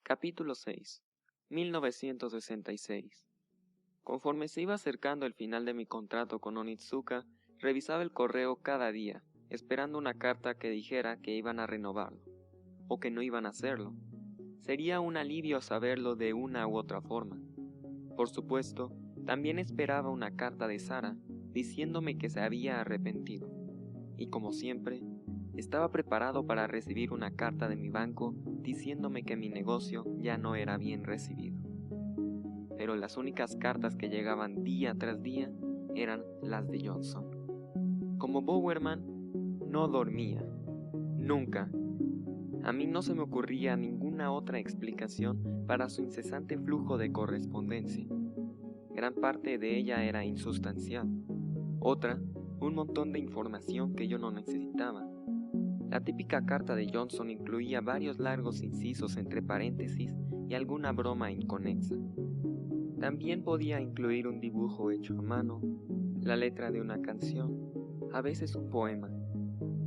Capítulo 6. 1966. Conforme se iba acercando el final de mi contrato con Onitsuka, revisaba el correo cada día, esperando una carta que dijera que iban a renovarlo, o que no iban a hacerlo. Sería un alivio saberlo de una u otra forma. Por supuesto, también esperaba una carta de Sara, diciéndome que se había arrepentido. Y como siempre, estaba preparado para recibir una carta de mi banco diciéndome que mi negocio ya no era bien recibido. Pero las únicas cartas que llegaban día tras día eran las de Johnson. Como Bowerman, no dormía. Nunca. A mí no se me ocurría ninguna otra explicación para su incesante flujo de correspondencia. Gran parte de ella era insustancial. Otra, un montón de información que yo no necesitaba. La típica carta de Johnson incluía varios largos incisos entre paréntesis y alguna broma inconexa. También podía incluir un dibujo hecho a mano, la letra de una canción, a veces un poema,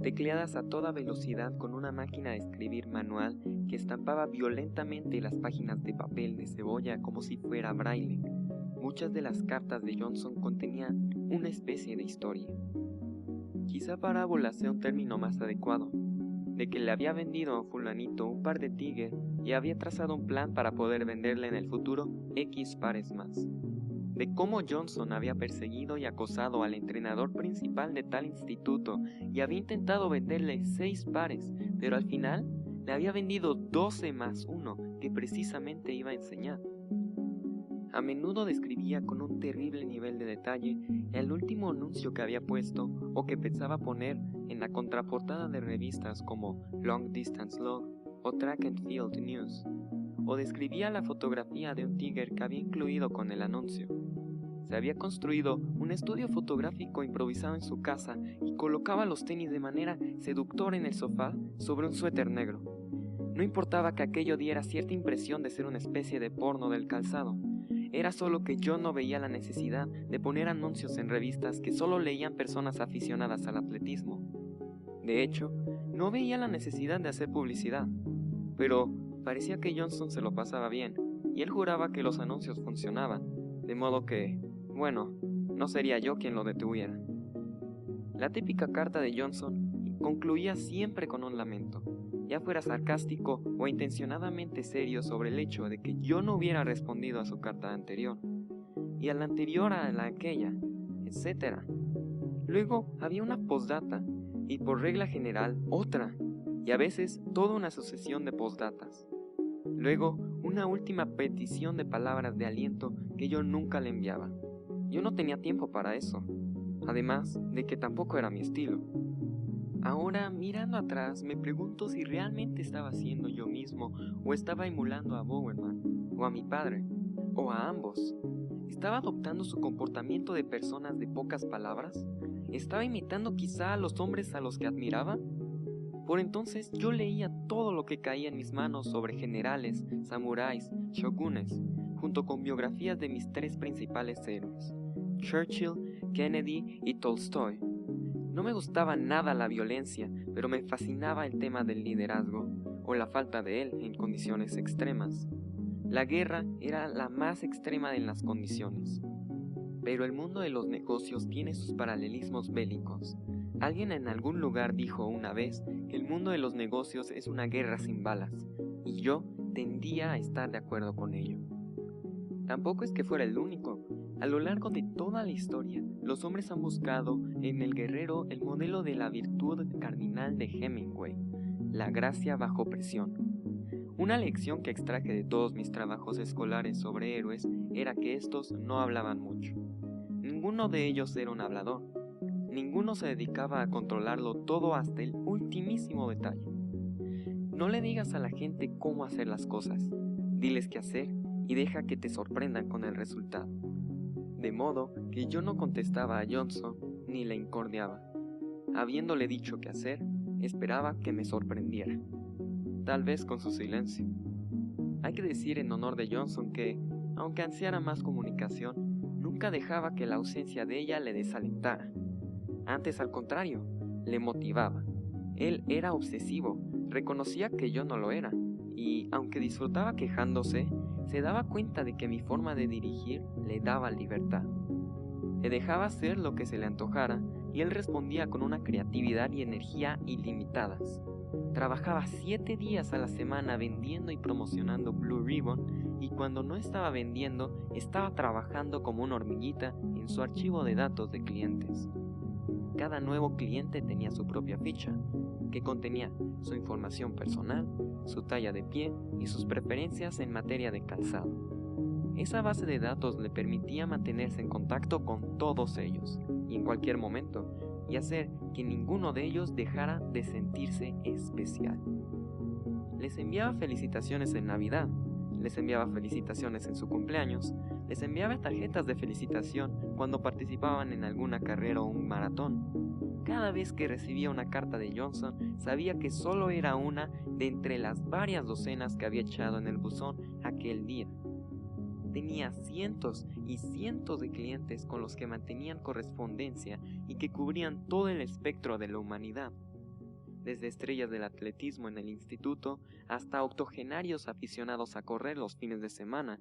tecleadas a toda velocidad con una máquina de escribir manual que estampaba violentamente las páginas de papel de cebolla como si fuera braille. Muchas de las cartas de Johnson contenían una especie de historia. Quizá parábola sea un término más adecuado, de que le había vendido a fulanito un par de Tiger y había trazado un plan para poder venderle en el futuro X pares más. De cómo Johnson había perseguido y acosado al entrenador principal de tal instituto y había intentado venderle 6 pares, pero al final le había vendido 12 más uno que precisamente iba a enseñar. A menudo describía con un terrible nivel de detalle el último anuncio que había puesto o que pensaba poner en la contraportada de revistas como Long Distance Log o Track and Field News, o describía la fotografía de un Tiger que había incluido con el anuncio. Se había construido un estudio fotográfico improvisado en su casa y colocaba los tenis de manera seductora en el sofá sobre un suéter negro. No importaba que aquello diera cierta impresión de ser una especie de porno del calzado. Era solo que yo no veía la necesidad de poner anuncios en revistas que solo leían personas aficionadas al atletismo. De hecho, no veía la necesidad de hacer publicidad, pero parecía que Johnson se lo pasaba bien, y él juraba que los anuncios funcionaban, de modo que, bueno, no sería yo quien lo detuviera. La típica carta de Johnson concluía siempre con un lamento, ya fuera sarcástico o intencionadamente serio sobre el hecho de que yo no hubiera respondido a su carta anterior, y a la anterior a la aquella, etc. Luego había una postdata, y por regla general otra, y a veces toda una sucesión de postdatas. Luego una última petición de palabras de aliento que yo nunca le enviaba. Yo no tenía tiempo para eso, además de que tampoco era mi estilo. Ahora, mirando atrás, me pregunto si realmente estaba siendo yo mismo o estaba emulando a Bowerman, o a mi padre, o a ambos. ¿Estaba adoptando su comportamiento de personas de pocas palabras? ¿Estaba imitando quizá a los hombres a los que admiraba? Por entonces yo leía todo lo que caía en mis manos sobre generales, samuráis, shogunes, junto con biografías de mis 3 principales héroes, Churchill, Kennedy y Tolstoy. No me gustaba nada la violencia, pero me fascinaba el tema del liderazgo, o la falta de él en condiciones extremas. La guerra era la más extrema de las condiciones. Pero el mundo de los negocios tiene sus paralelismos bélicos. Alguien en algún lugar dijo una vez que el mundo de los negocios es una guerra sin balas, y yo tendía a estar de acuerdo con ello. Tampoco es que fuera el único. A lo largo de toda la historia, los hombres han buscado en el guerrero el modelo de la virtud cardinal de Hemingway, la gracia bajo presión. Una lección que extraje de todos mis trabajos escolares sobre héroes era que estos no hablaban mucho. Ninguno de ellos era un hablador. Ninguno se dedicaba a controlarlo todo hasta el ultimísimo detalle. No le digas a la gente cómo hacer las cosas. Diles qué hacer y deja que te sorprendan con el resultado. De modo que yo no contestaba a Johnson ni le incordiaba. Habiéndole dicho qué hacer, esperaba que me sorprendiera. Tal vez con su silencio. Hay que decir en honor de Johnson que, aunque ansiara más comunicación, nunca dejaba que la ausencia de ella le desalentara. Antes, al contrario, le motivaba. Él era obsesivo, reconocía que yo no lo era, y, aunque disfrutaba quejándose, se daba cuenta de que mi forma de dirigir le daba libertad. Le dejaba hacer lo que se le antojara y él respondía con una creatividad y energía ilimitadas. Trabajaba 7 días a la semana vendiendo y promocionando Blue Ribbon, y cuando no estaba vendiendo, estaba trabajando como una hormiguita en su archivo de datos de clientes. Cada nuevo cliente tenía su propia ficha, que contenía su información personal, su talla de pie y sus preferencias en materia de calzado. Esa base de datos le permitía mantenerse en contacto con todos ellos, y en cualquier momento, y hacer que ninguno de ellos dejara de sentirse especial. Les enviaba felicitaciones en Navidad, les enviaba felicitaciones en su cumpleaños, les enviaba tarjetas de felicitación cuando participaban en alguna carrera o un maratón. Cada vez que recibía una carta de Johnson, sabía que solo era una de entre las varias docenas que había echado en el buzón aquel día. Tenía cientos y cientos de clientes con los que mantenían correspondencia y que cubrían todo el espectro de la humanidad, desde estrellas del atletismo en el instituto hasta octogenarios aficionados a correr los fines de semana.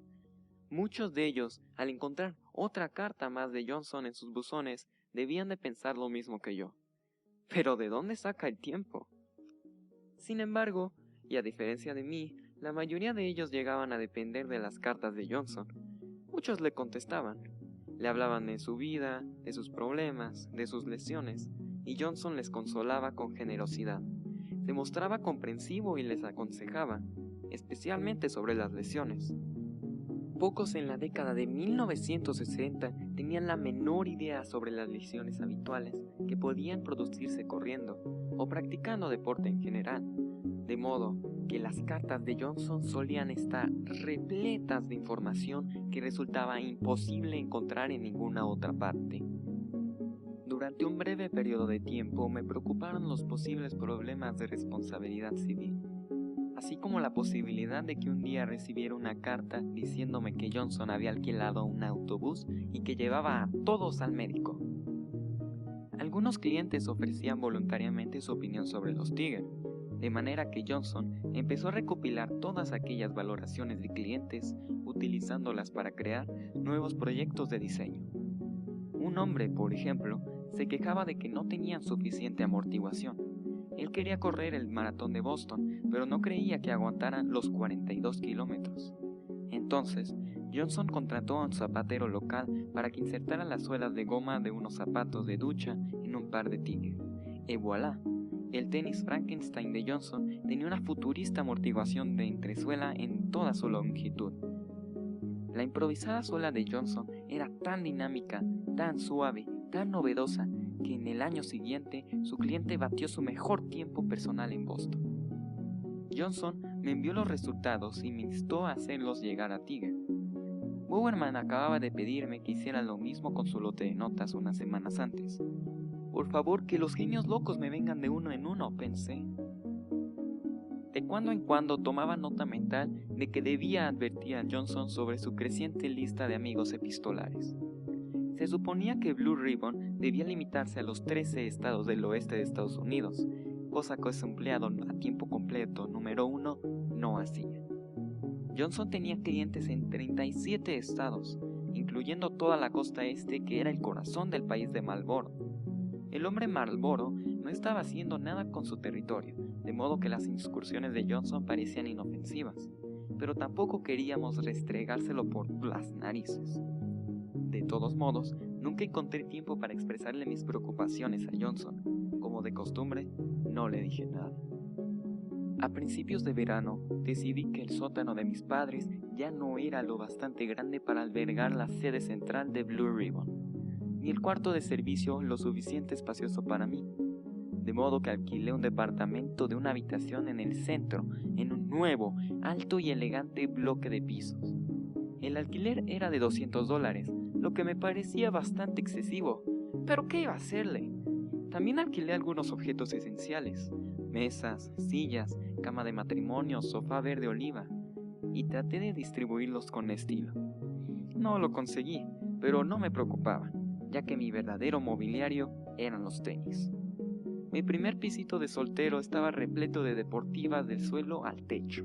Muchos de ellos, al encontrar otra carta más de Johnson en sus buzones, debían de pensar lo mismo que yo. ¿Pero de dónde saca el tiempo? Sin embargo, y a diferencia de mí, la mayoría de ellos llegaban a depender de las cartas de Johnson. Muchos le contestaban. Le hablaban de su vida, de sus problemas, de sus lesiones, y Johnson les consolaba con generosidad. Se mostraba comprensivo y les aconsejaba, especialmente sobre las lesiones. Pocos en la década de 1960 tenían la menor idea sobre las lesiones habituales que podían producirse corriendo o practicando deporte en general, de modo que las cartas de Johnson solían estar repletas de información que resultaba imposible encontrar en ninguna otra parte. Durante un breve periodo de tiempo me preocuparon los posibles problemas de responsabilidad civil, así como la posibilidad de que un día recibiera una carta diciéndome que Johnson había alquilado un autobús y que llevaba a todos al médico. Algunos clientes ofrecían voluntariamente su opinión sobre los Tiger, de manera que Johnson empezó a recopilar todas aquellas valoraciones de clientes, utilizándolas para crear nuevos proyectos de diseño. Un hombre, por ejemplo, se quejaba de que no tenían suficiente amortiguación. Él quería correr el maratón de Boston, pero no creía que aguantaran los 42 kilómetros. Entonces, Johnson contrató a un zapatero local para que insertara las suelas de goma de unos zapatos de ducha en un par de Tiger. Et voilà, el tenis Frankenstein de Johnson tenía una futurista amortiguación de entresuela en toda su longitud. La improvisada suela de Johnson era tan dinámica, tan suave, tan novedosa, que en el año siguiente su cliente batió su mejor tiempo personal en Boston. Johnson me envió los resultados y me instó a hacerlos llegar a Tiger. Bowerman acababa de pedirme que hiciera lo mismo con su lote de notas unas semanas antes. Por favor, que los genios locos me vengan de uno en uno, pensé. De cuando en cuando tomaba nota mental de que debía advertir a Johnson sobre su creciente lista de amigos epistolares. Se suponía que Blue Ribbon debía limitarse a los 13 estados del oeste de Estados Unidos, cosa que su empleado a tiempo completo número 1 no hacía. Johnson tenía clientes en 37 estados, incluyendo toda la costa este que era el corazón del país de Marlboro. El hombre Marlboro no estaba haciendo nada con su territorio, de modo que las incursiones de Johnson parecían inofensivas, pero tampoco queríamos restregárselo por las narices. De todos modos, nunca encontré tiempo para expresarle mis preocupaciones a Johnson. Como de costumbre, no le dije nada. A principios de verano, decidí que el sótano de mis padres ya no era lo bastante grande para albergar la sede central de Blue Ribbon, ni el cuarto de servicio lo suficiente espacioso para mí, de modo que alquilé un departamento de una habitación en el centro, en un nuevo, alto y elegante bloque de pisos. El alquiler era de $200, lo que me parecía bastante excesivo, pero ¿qué iba a hacerle? También alquilé algunos objetos esenciales, mesas, sillas, cama de matrimonio, sofá verde oliva, y traté de distribuirlos con estilo. No lo conseguí, pero no me preocupaba, ya que mi verdadero mobiliario eran los tenis. Mi primer pisito de soltero estaba repleto de deportivas del suelo al techo.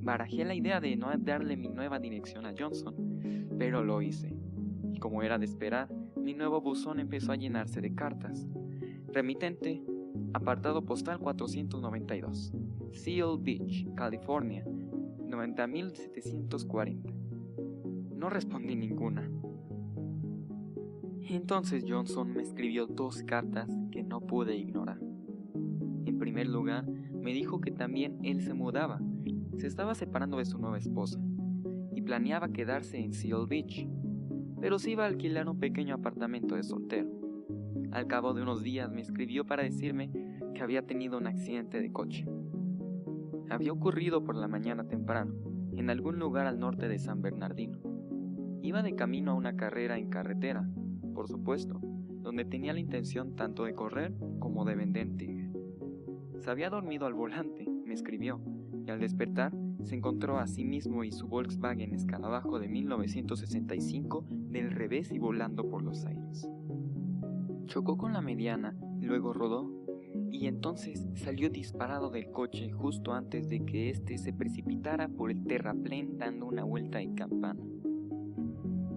Barajé la idea de no darle mi nueva dirección a Johnson, pero lo hice. Y como era de esperar, mi nuevo buzón empezó a llenarse de cartas. Remitente, apartado postal 492, Seal Beach, California, 90.740. No respondí ninguna. Entonces Johnson me escribió 2 cartas que no pude ignorar. En primer lugar, me dijo que también él se mudaba, se estaba separando de su nueva esposa y planeaba quedarse en Seal Beach, pero se iba a alquilar un pequeño apartamento de soltero. Al cabo de unos días me escribió para decirme que había tenido un accidente de coche. Había ocurrido por la mañana temprano, en algún lugar al norte de San Bernardino. Iba de camino a una carrera en carretera, por supuesto, donde tenía la intención tanto de correr como de vender tigre. Se había dormido al volante, me escribió, y al despertar se encontró a sí mismo y su Volkswagen escarabajo de 1965 del revés y volando por los aires. Chocó con la mediana, luego rodó, y entonces salió disparado del coche justo antes de que éste se precipitara por el terraplén dando una vuelta de campana.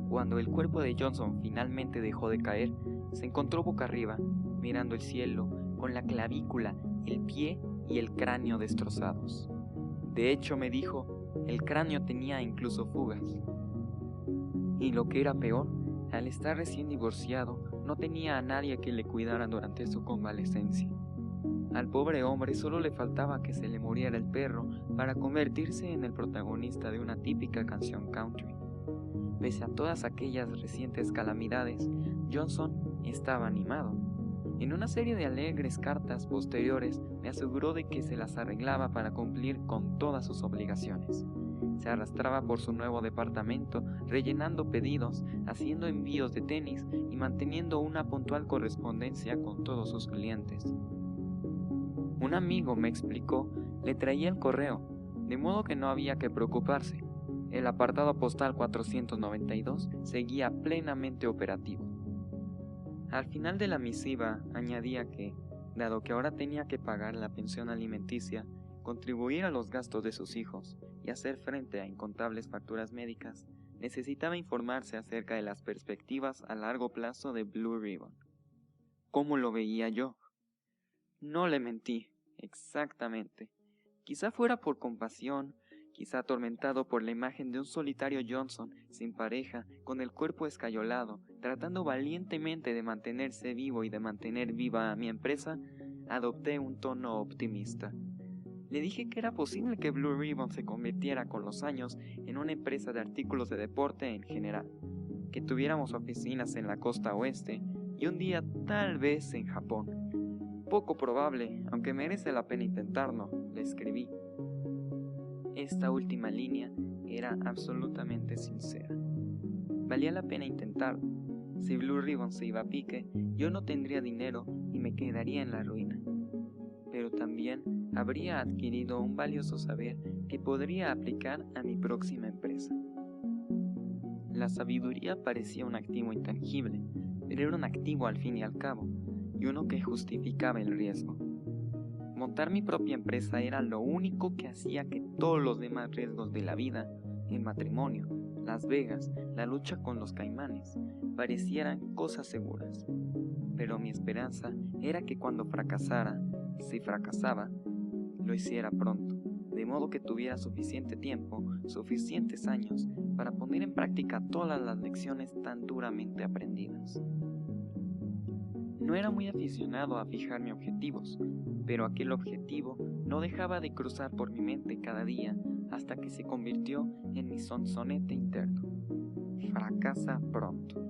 Cuando el cuerpo de Johnson finalmente dejó de caer, se encontró boca arriba, mirando el cielo, con la clavícula, el pie y el cráneo destrozados. De hecho, me dijo, el cráneo tenía incluso fugas. Y lo que era peor, al estar recién divorciado, no tenía a nadie que le cuidara durante su convalecencia. Al pobre hombre solo le faltaba que se le muriera el perro para convertirse en el protagonista de una típica canción country. Pese a todas aquellas recientes calamidades, Johnson estaba animado. En una serie de alegres cartas posteriores me aseguró de que se las arreglaba para cumplir con todas sus obligaciones. Se arrastraba por su nuevo departamento, rellenando pedidos, haciendo envíos de tenis y manteniendo una puntual correspondencia con todos sus clientes. Un amigo me explicó, le traía el correo, de modo que no había que preocuparse. El apartado postal 492 seguía plenamente operativo. Al final de la misiva añadía que, dado que ahora tenía que pagar la pensión alimenticia, contribuir a los gastos de sus hijos y hacer frente a incontables facturas médicas, necesitaba informarse acerca de las perspectivas a largo plazo de Blue Ribbon. ¿Cómo lo veía yo? No le mentí, exactamente. Quizá fuera por compasión, quizá atormentado por la imagen de un solitario Johnson sin pareja, con el cuerpo escayolado, tratando valientemente de mantenerse vivo y de mantener viva a mi empresa, adopté un tono optimista. Le dije que era posible que Blue Ribbon se convirtiera con los años en una empresa de artículos de deporte en general, que tuviéramos oficinas en la costa oeste y un día tal vez en Japón. Poco probable, aunque merece la pena intentarlo, le escribí. Esta última línea era absolutamente sincera. Valía la pena intentarlo. Si Blue Ribbon se iba a pique, yo no tendría dinero y me quedaría en la ruina. Pero también habría adquirido un valioso saber que podría aplicar a mi próxima empresa. La sabiduría parecía un activo intangible, pero era un activo al fin y al cabo, y uno que justificaba el riesgo. Montar mi propia empresa era lo único que hacía que todos los demás riesgos de la vida, el matrimonio, Las Vegas, la lucha con los caimanes, parecieran cosas seguras. Pero mi esperanza era que cuando fracasara, si fracasaba, lo hiciera pronto, de modo que tuviera suficiente tiempo, suficientes años, para poner en práctica todas las lecciones tan duramente aprendidas. No era muy aficionado a fijarme objetivos, pero aquel objetivo no dejaba de cruzar por mi mente cada día hasta que se convirtió en mi sonsonete interno. Fracasa pronto.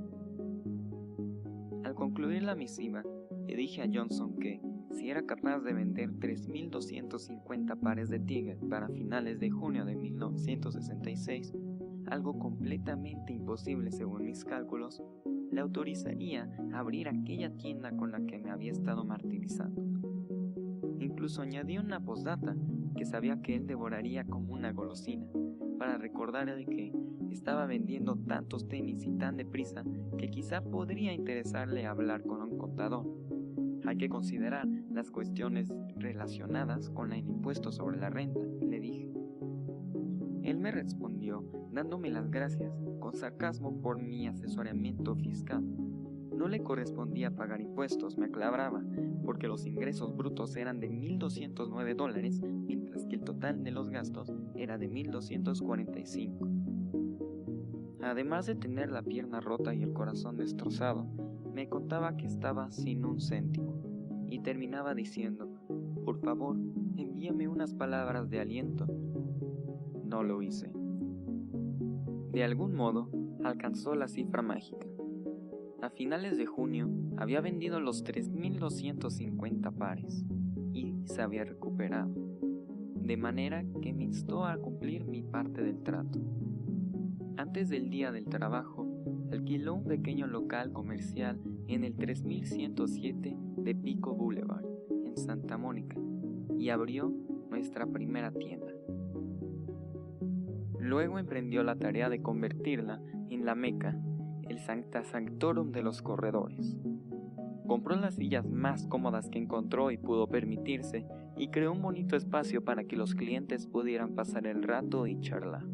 Al concluir la misiva, le dije a Johnson que, si era capaz de vender 3.250 pares de tigre para finales de junio de 1966, algo completamente imposible según mis cálculos, le autorizaría a abrir aquella tienda con la que me había estado martirizando. Incluso añadí una postdata que sabía que él devoraría como una golosina, para recordarle que estaba vendiendo tantos tenis y tan deprisa que quizá podría interesarle hablar con un contador. Hay que considerar las cuestiones relacionadas con el impuesto sobre la renta, le dije. Él me respondió dándome las gracias, con sarcasmo por mi asesoramiento fiscal. No le correspondía pagar impuestos, me aclaraba, porque los ingresos brutos eran de $1,209, mientras que el total de los gastos era de $1,245. Además de tener la pierna rota y el corazón destrozado, me contaba que estaba sin un céntimo, y terminaba diciendo: por favor, envíame unas palabras de aliento. No lo hice. De algún modo, alcanzó la cifra mágica. A finales de junio, había vendido los 3,250 pares, y se había recuperado, de manera que me instó a cumplir mi parte del trato. Antes del día del trabajo, alquiló un pequeño local comercial en el 3107 de Pico Boulevard, en Santa Mónica, y abrió nuestra primera tienda. Luego emprendió la tarea de convertirla en la Meca, el Sancta Sanctorum de los corredores. Compró las sillas más cómodas que encontró y pudo permitirse, y creó un bonito espacio para que los clientes pudieran pasar el rato y charlar.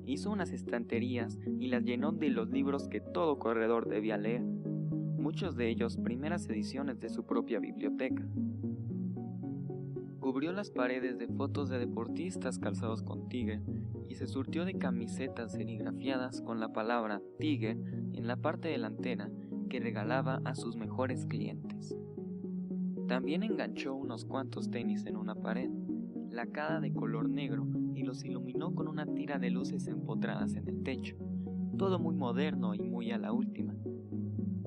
Hizo unas estanterías y las llenó de los libros que todo corredor debía leer, muchos de ellos primeras ediciones de su propia biblioteca. Cubrió las paredes de fotos de deportistas calzados con Tiger y se surtió de camisetas serigrafiadas con la palabra Tiger en la parte delantera que regalaba a sus mejores clientes. También enganchó unos cuantos tenis en una pared, lacada de color negro, y los iluminó con una tira de luces empotradas en el techo, todo muy moderno y muy a la última.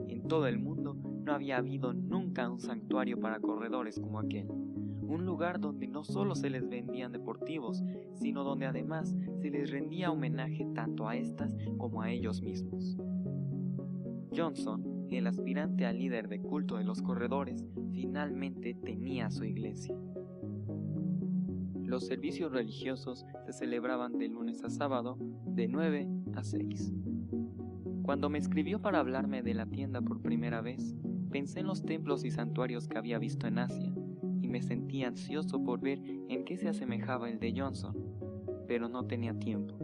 En todo el mundo no había habido nunca un santuario para corredores como aquel, un lugar donde no solo se les vendían deportivos, sino donde además se les rendía homenaje tanto a estas como a ellos mismos. Johnson, el aspirante a líder de culto de los corredores, finalmente tenía su iglesia. Los servicios religiosos se celebraban de lunes a sábado, de 9 a 6. Cuando me escribió para hablarme de la tienda por primera vez, pensé en los templos y santuarios que había visto en Asia, y me sentí ansioso por ver en qué se asemejaba el de Johnson, pero no tenía tiempo.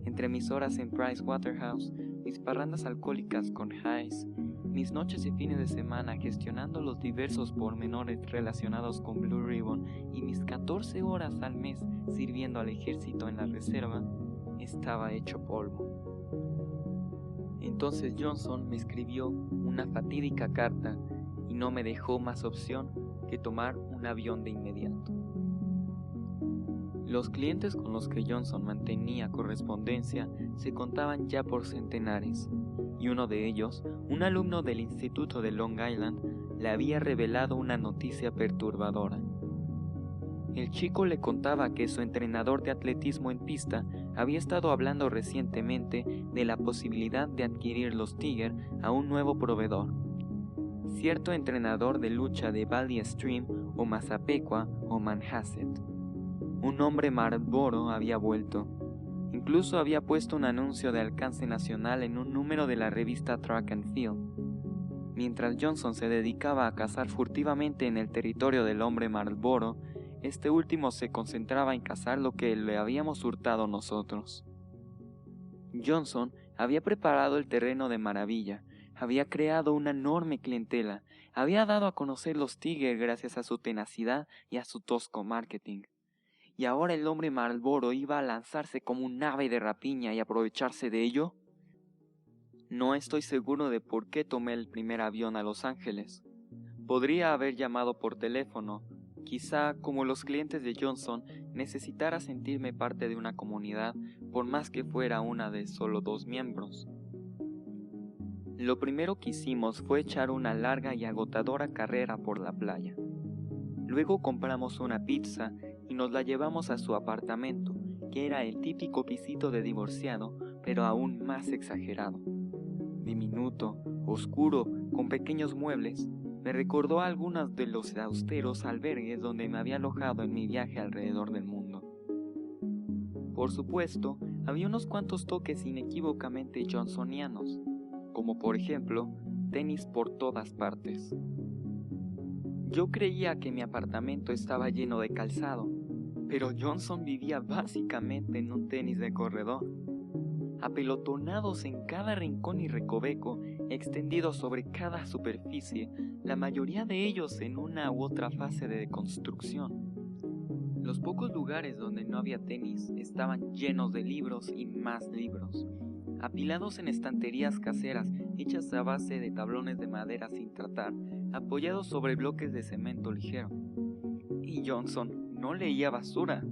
Entre mis horas en Price Waterhouse, mis parrandas alcohólicas con Hayes, mis noches y fines de semana gestionando los diversos pormenores relacionados con Blue Ribbon y mis 14 horas al mes sirviendo al ejército en la reserva, estaba hecho polvo. Entonces Johnson me escribió una fatídica carta y no me dejó más opción que tomar un avión de inmediato. Los clientes con los que Johnson mantenía correspondencia se contaban ya por centenares, y uno de ellos, un alumno del Instituto de Long Island, le había revelado una noticia perturbadora. El chico le contaba que su entrenador de atletismo en pista había estado hablando recientemente de la posibilidad de adquirir los Tiger a un nuevo proveedor, cierto entrenador de lucha de Valley Stream o Massapequa o Manhasset. Un hombre Marlboro había vuelto. Incluso había puesto un anuncio de alcance nacional en un número de la revista Track and Field. Mientras Johnson se dedicaba a cazar furtivamente en el territorio del hombre Marlboro, este último se concentraba en cazar lo que le habíamos hurtado nosotros. Johnson había preparado el terreno de maravilla, había creado una enorme clientela, había dado a conocer los Tiger gracias a su tenacidad y a su tosco marketing. ¿Y ahora el hombre Marlboro iba a lanzarse como un ave de rapiña y aprovecharse de ello? No estoy seguro de por qué tomé el primer avión a Los Ángeles. Podría haber llamado por teléfono. Quizá, como los clientes de Johnson, necesitara sentirme parte de una comunidad, por más que fuera una de solo 2 miembros. Lo primero que hicimos fue echar una larga y agotadora carrera por la playa. Luego compramos una pizza y nos la llevamos a su apartamento, que era el típico pisito de divorciado, pero aún más exagerado. Diminuto, oscuro, con pequeños muebles, me recordó a algunos de los austeros albergues donde me había alojado en mi viaje alrededor del mundo. Por supuesto, había unos cuantos toques inequívocamente johnsonianos, como por ejemplo, tenis por todas partes. Yo creía que mi apartamento estaba lleno de calzado, Pero Johnson vivía básicamente en un tenis de corredor, apelotonados en cada rincón y recoveco, extendidos sobre cada superficie, la mayoría de ellos en una u otra fase de construcción. Los pocos lugares donde no había tenis estaban llenos de libros y más libros, apilados en estanterías caseras hechas a base de tablones de madera sin tratar, apoyados sobre bloques de cemento ligero. Y Johnson no leía basura.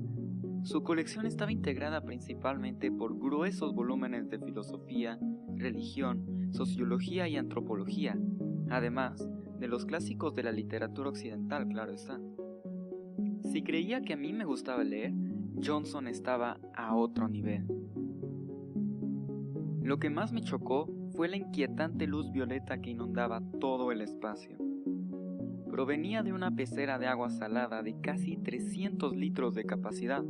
Su colección estaba integrada principalmente por gruesos volúmenes de filosofía, religión, sociología y antropología, además de los clásicos de la literatura occidental, claro está. Si creía que a mí me gustaba leer, Johnson estaba a otro nivel. Lo que más me chocó fue la inquietante luz violeta que inundaba todo el espacio. Provenía de una pecera de agua salada de casi 300 litros de capacidad.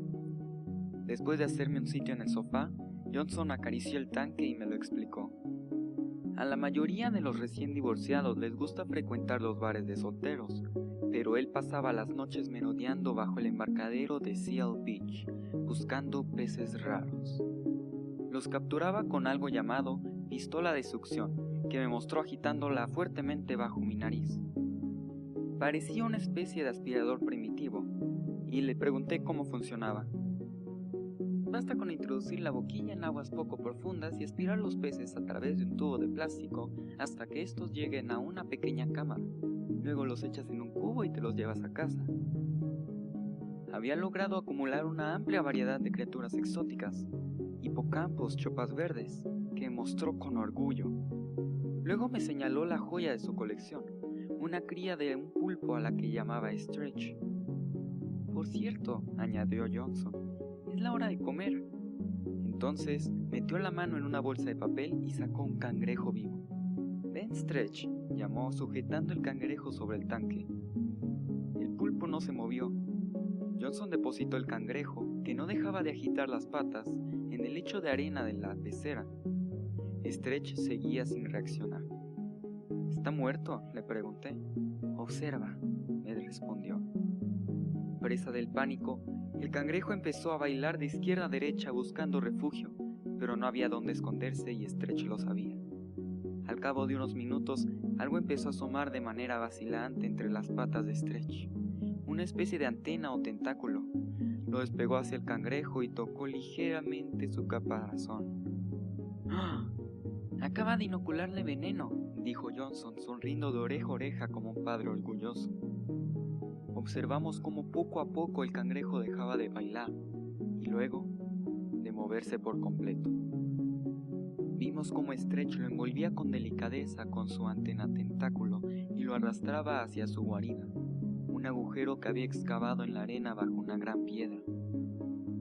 Después de hacerme un sitio en el sofá, Johnson acarició el tanque y me lo explicó. A la mayoría de los recién divorciados les gusta frecuentar los bares de solteros, pero él pasaba las noches merodeando bajo el embarcadero de Seal Beach, buscando peces raros. Los capturaba con algo llamado pistola de succión, que me mostró agitándola fuertemente bajo mi nariz. Parecía una especie de aspirador primitivo, y le pregunté cómo funcionaba. Basta con introducir la boquilla en aguas poco profundas y aspirar los peces a través de un tubo de plástico hasta que estos lleguen a una pequeña cámara. Luego los echas en un cubo y te los llevas a casa. Había logrado acumular una amplia variedad de criaturas exóticas, hipocampos, chopas verdes, que mostró con orgullo. Luego me señaló la joya de su colección, una cría de un pulpo a la que llamaba Stretch. Por cierto, añadió Johnson, es la hora de comer. Entonces metió la mano en una bolsa de papel y sacó un cangrejo vivo. Ven, Stretch, llamó, sujetando el cangrejo sobre el tanque. El pulpo no se movió. Johnson depositó el cangrejo, que no dejaba de agitar las patas, en el lecho de arena de la pecera. Stretch seguía sin reaccionar. ¿Está muerto?, le pregunté. Observa, me respondió. Presa del pánico, el cangrejo empezó a bailar de izquierda a derecha buscando refugio, pero no había dónde esconderse y Stretch lo sabía. Al cabo de unos minutos, algo empezó a asomar de manera vacilante entre las patas de Stretch, una especie de antena o tentáculo. Lo despegó hacia el cangrejo y tocó ligeramente su caparazón. ¡Ah! Acaba de inocularle veneno, dijo Johnson, sonriendo de oreja a oreja como un padre orgulloso. Observamos cómo poco a poco el cangrejo dejaba de bailar y luego de moverse por completo. Vimos cómo Stretch lo envolvía con delicadeza con su antena tentáculo y lo arrastraba hacia su guarida, un agujero que había excavado en la arena bajo una gran piedra.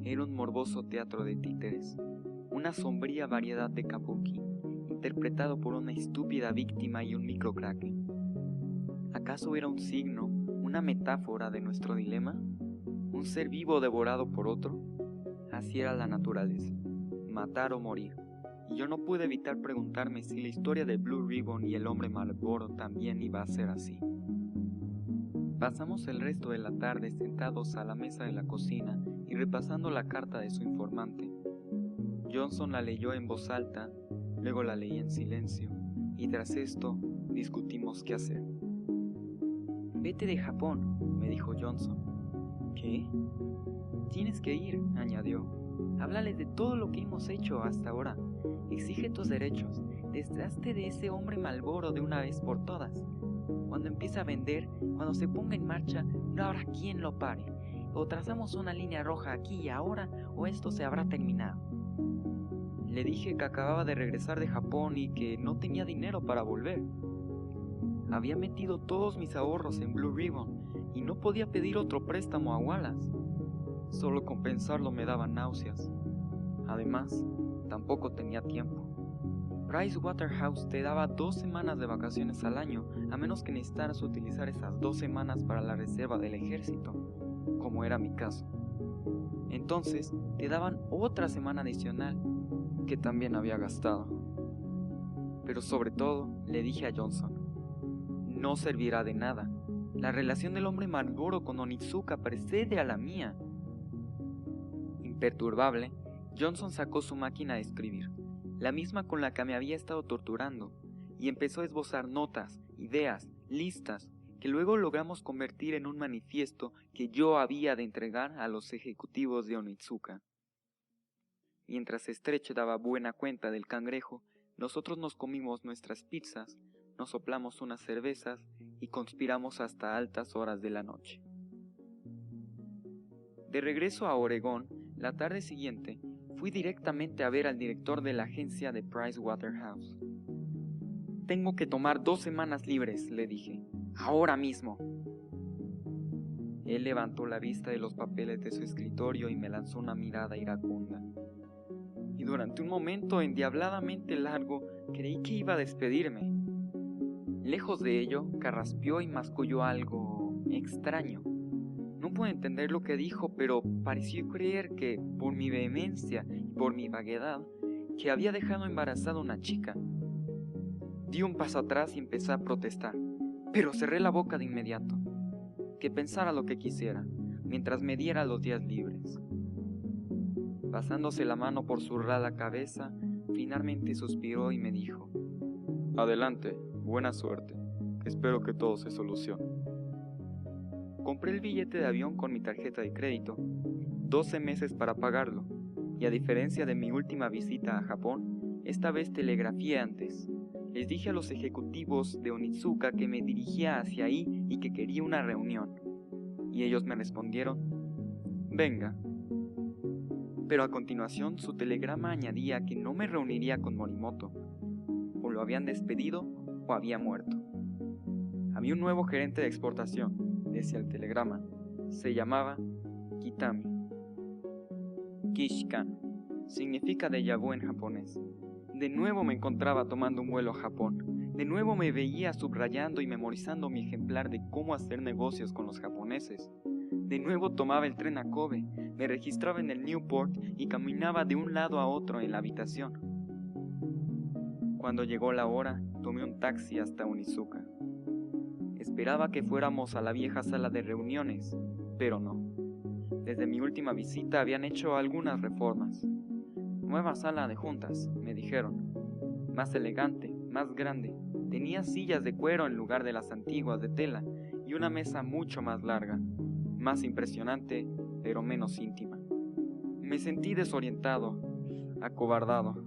Era un morboso teatro de títeres, una sombría variedad de kabuki, interpretado por una estúpida víctima y un microkraken. ¿Acaso era un signo, una metáfora de nuestro dilema? ¿Un ser vivo devorado por otro? Así era la naturaleza, matar o morir, y yo no pude evitar preguntarme si la historia de Blue Ribbon y el hombre Marlboro también iba a ser así. Pasamos el resto de la tarde sentados a la mesa de la cocina y repasando la carta de su informante. Johnson la leyó en voz alta, luego la leí en silencio, y tras esto discutimos qué hacer. Vete de Japón, me dijo Johnson. ¿Qué? Tienes que ir, añadió. Háblales de todo lo que hemos hecho hasta ahora. Exige tus derechos. Deshazte de ese hombre Marlboro de una vez por todas. Cuando empiece a vender, cuando se ponga en marcha, no habrá quien lo pare. O trazamos una línea roja aquí y ahora, o esto se habrá terminado. Le dije que acababa de regresar de Japón y que no tenía dinero para volver. Había metido todos mis ahorros en Blue Ribbon y no podía pedir otro préstamo a Wallace. Solo con pensarlo me daba náuseas. Además, tampoco tenía tiempo. Pricewaterhouse te daba 2 semanas de vacaciones al año, a menos que necesitaras utilizar esas 2 semanas para la reserva del ejército, como era mi caso. Entonces, te daban otra semana adicional, que también había gastado. Pero sobre todo, le dije a Johnson, no servirá de nada. La relación del hombre Marlboro con Onizuka precede a la mía. Imperturbable, Johnson sacó su máquina de escribir, la misma con la que me había estado torturando, y empezó a esbozar notas, ideas, listas, que luego logramos convertir en un manifiesto que yo había de entregar a los ejecutivos de Onitsuka. Mientras Stretch daba buena cuenta del cangrejo, nosotros nos comimos nuestras pizzas, nos soplamos unas cervezas y conspiramos hasta altas horas de la noche. De regreso a Oregón, la tarde siguiente, fui directamente a ver al director de la agencia de Pricewaterhouse. «Tengo que tomar 2 semanas libres», le dije, «ahora mismo». Él levantó la vista de los papeles de su escritorio y me lanzó una mirada iracunda. Y durante un momento endiabladamente largo creí que iba a despedirme. Lejos de ello, carraspeó y masculló algo extraño. No pude entender lo que dijo, pero pareció creer que, por mi vehemencia y por mi vaguedad, que había dejado embarazada a una chica. Di un paso atrás y empecé a protestar, pero cerré la boca de inmediato. Que pensara lo que quisiera, mientras me diera los días libres. Pasándose la mano por su rala cabeza, finalmente suspiró y me dijo: «Adelante, buena suerte. Espero que todo se solucione». Compré el billete de avión con mi tarjeta de crédito, 12 meses para pagarlo, y a diferencia de mi última visita a Japón, esta vez telegrafié antes. Les dije a los ejecutivos de Onitsuka que me dirigía hacia ahí y que quería una reunión, y ellos me respondieron: «Venga». Pero a continuación su telegrama añadía que no me reuniría con Morimoto, o lo habían despedido o había muerto. Había un nuevo gerente de exportación, decía el telegrama. Se llamaba Kitami. Kishkan significa déjà vu en japonés. De nuevo me encontraba tomando un vuelo a Japón. De nuevo me veía subrayando y memorizando mi ejemplar de cómo hacer negocios con los japoneses. De nuevo tomaba el tren a Kobe, me registraba en el Newport y caminaba de un lado a otro en la habitación. Cuando llegó la hora, tomé un taxi hasta Onizuka. Esperaba que fuéramos a la vieja sala de reuniones, pero no. Desde mi última visita habían hecho algunas reformas. Nueva sala de juntas, me dijeron. Más elegante, más grande. Tenía sillas de cuero en lugar de las antiguas de tela y una mesa mucho más larga. Más impresionante, pero menos íntima. Me sentí desorientado, acobardado.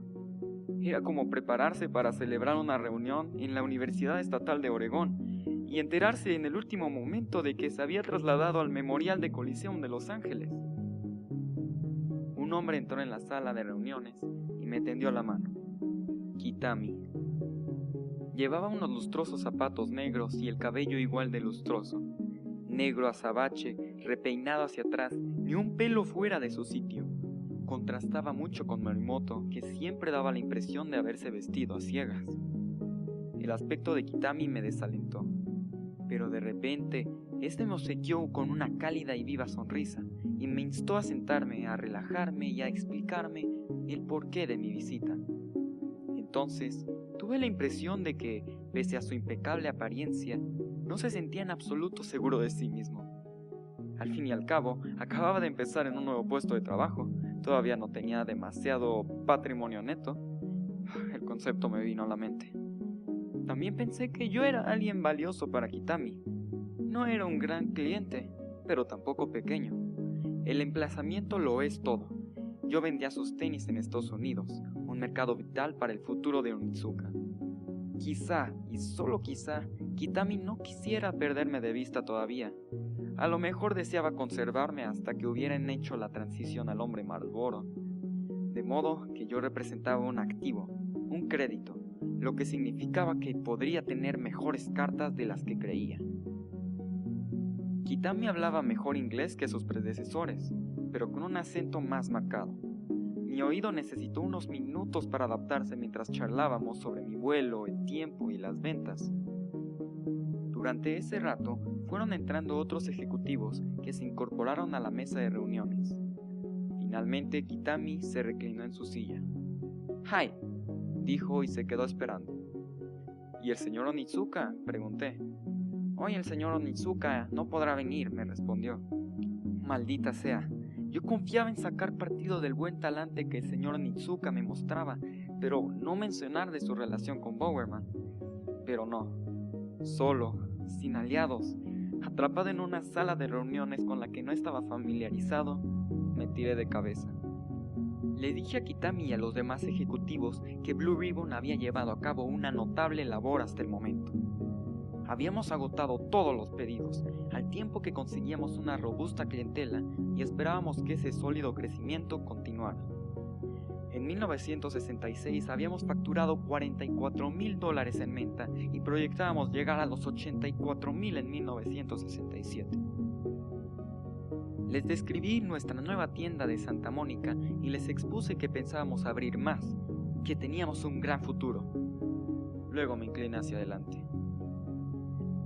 Era como prepararse para celebrar una reunión en la Universidad Estatal de Oregón y enterarse en el último momento de que se había trasladado al Memorial de Coliseum de Los Ángeles. Un hombre entró en la sala de reuniones y me tendió la mano. Kitami. Llevaba unos lustrosos zapatos negros y el cabello igual de lustroso. Negro azabache, repeinado hacia atrás, ni un pelo fuera de su sitio. Contrastaba mucho con Morimoto, que siempre daba la impresión de haberse vestido a ciegas. El aspecto de Kitami me desalentó, pero de repente este me obsequió con una cálida y viva sonrisa y me instó a sentarme, a relajarme y a explicarme el porqué de mi visita. Entonces tuve la impresión de que, pese a su impecable apariencia, no se sentía en absoluto seguro de sí mismo. Al fin y al cabo, acababa de empezar en un nuevo puesto de trabajo. Todavía no tenía demasiado patrimonio neto. El concepto me vino a la mente. También pensé que yo era alguien valioso para Kitami. No era un gran cliente, pero tampoco pequeño. El emplazamiento lo es todo. Yo vendía sus tenis en Estados Unidos, un mercado vital para el futuro de Onitsuka. Quizá, y solo quizá, Kitami no quisiera perderme de vista todavía. A lo mejor deseaba conservarme hasta que hubieran hecho la transición al hombre Marlboro. De modo que yo representaba un activo, un crédito, lo que significaba que podría tener mejores cartas de las que creía. Kitami hablaba mejor inglés que sus predecesores, pero con un acento más marcado. Mi oído necesitó unos minutos para adaptarse mientras charlábamos sobre mi vuelo, el tiempo y las ventas. Durante ese rato fueron entrando otros ejecutivos que se incorporaron a la mesa de reuniones. Finalmente Kitami se reclinó en su silla. «Hi», dijo y se quedó esperando. «¿Y el señor Onitsuka?», pregunté. «Hoy el señor Onitsuka no podrá venir», me respondió. «Maldita sea, Yo confiaba en sacar partido del buen talante que el señor Onitsuka me mostraba, pero no mencionar de su relación con Bowerman. Pero no, solo, sin aliados, atrapado en una sala de reuniones con la que no estaba familiarizado, me tiré de cabeza. Le dije a Kitami y a los demás ejecutivos que Blue Ribbon había llevado a cabo una notable labor hasta el momento. Habíamos agotado todos los pedidos, al tiempo que conseguíamos una robusta clientela y esperábamos que ese sólido crecimiento continuara. En 1966 habíamos facturado $44,000 en venta y proyectábamos llegar a los 84,000 en 1967. Les describí nuestra nueva tienda de Santa Mónica y les expuse que pensábamos abrir más, que teníamos un gran futuro. Luego me incliné hacia adelante.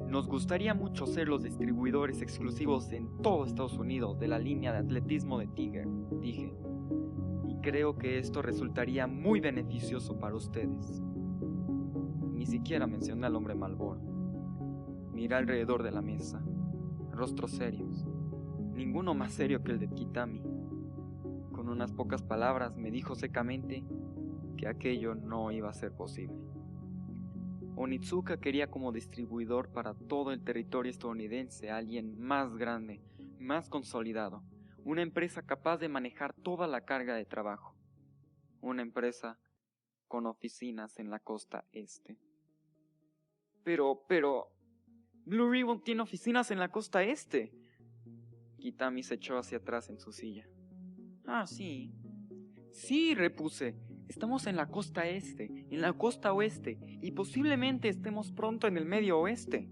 Nos gustaría mucho ser los distribuidores exclusivos en todo Estados Unidos de la línea de atletismo de Tiger, dije. Y creo que esto resultaría muy beneficioso para ustedes. Ni siquiera mencioné al hombre Marlboro. Miré alrededor de la mesa. Rostros serios. Ninguno más serio que el de Kitami. Con unas pocas palabras me dijo secamente que aquello no iba a ser posible. Onitsuka quería como distribuidor para todo el territorio estadounidense a alguien más grande, más consolidado, una empresa capaz de manejar toda la carga de trabajo, una empresa con oficinas en la costa este. Pero, Blue Ribbon tiene oficinas en la costa este. Kitami se echó hacia atrás en su silla. Ah, sí. Sí, repuse. Estamos en la costa este, en la costa oeste, y posiblemente estemos pronto en el medio oeste.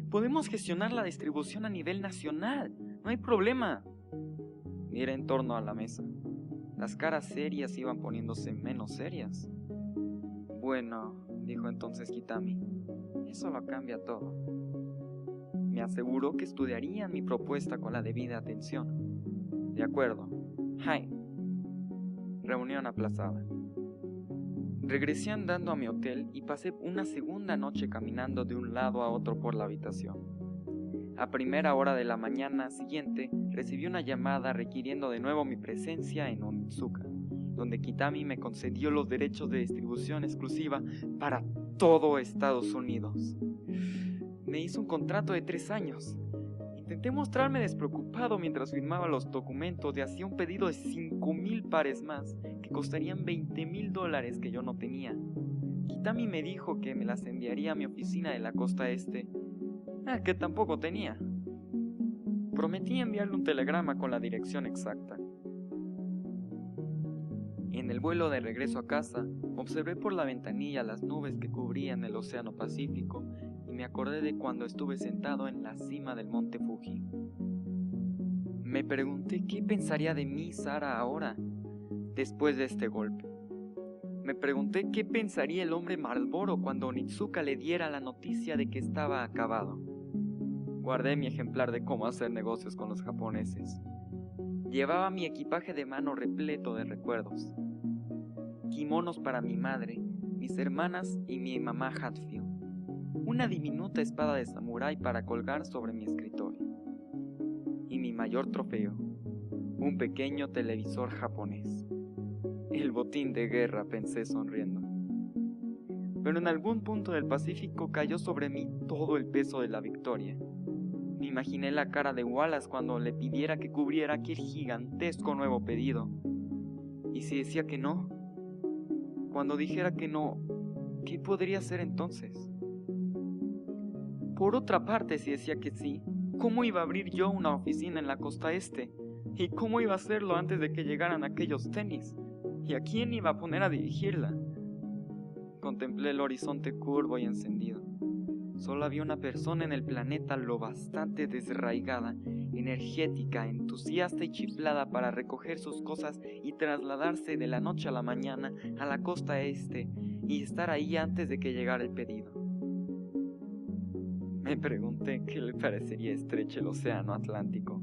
Podemos gestionar la distribución a nivel nacional, no hay problema. Miré en torno a la mesa. Las caras serias iban poniéndose menos serias. Bueno, dijo entonces Kitami, eso lo cambia todo. Me aseguró que estudiarían mi propuesta con la debida atención. De acuerdo. Hi. Reunión aplazada. Regresé andando a mi hotel y pasé una segunda noche caminando de un lado a otro por la habitación. A primera hora de la mañana siguiente recibí una llamada requiriendo de nuevo mi presencia en Onitsuka, donde Kitami me concedió los derechos de distribución exclusiva para todo Estados Unidos. Me hizo un contrato de 3 años. Intenté mostrarme despreocupado mientras firmaba los documentos y hacía un pedido de 5,000 pares más, que costarían $20,000 que yo no tenía. Kitami me dijo que me las enviaría a mi oficina de la costa este, que tampoco tenía. Prometí enviarle un telegrama con la dirección exacta. En el vuelo de regreso a casa, observé por la ventanilla las nubes que cubrían el océano Pacífico y me acordé de cuando estuve sentado en la cima del monte Fuji. Me pregunté qué pensaría de mí Sara ahora, después de este golpe. Me pregunté qué pensaría el hombre Marlboro cuando Onitsuka le diera la noticia de que estaba acabado. Guardé mi ejemplar de cómo hacer negocios con los japoneses. Llevaba mi equipaje de mano repleto de recuerdos. Kimonos para mi madre, mis hermanas y mi mamá Hatfield. Una diminuta espada de samurái para colgar sobre mi escritorio. Y mi mayor trofeo, un pequeño televisor japonés. El botín de guerra, pensé sonriendo. Pero en algún punto del Pacífico cayó sobre mí todo el peso de la victoria. Me imaginé la cara de Wallace cuando le pidiera que cubriera aquel gigantesco nuevo pedido. ¿Y si decía que no? Cuando dijera que no, ¿qué podría hacer entonces? Por otra parte, si decía que sí, ¿cómo iba a abrir yo una oficina en la costa este? ¿Y cómo iba a hacerlo antes de que llegaran aquellos tenis? ¿Y a quién iba a poner a dirigirla? Contemplé el horizonte curvo y encendido. Solo había una persona en el planeta lo bastante desarraigada, energética, entusiasta y chiflada para recoger sus cosas y trasladarse de la noche a la mañana a la costa este y estar ahí antes de que llegara el pedido. Me pregunté qué le parecería estrecho el océano Atlántico.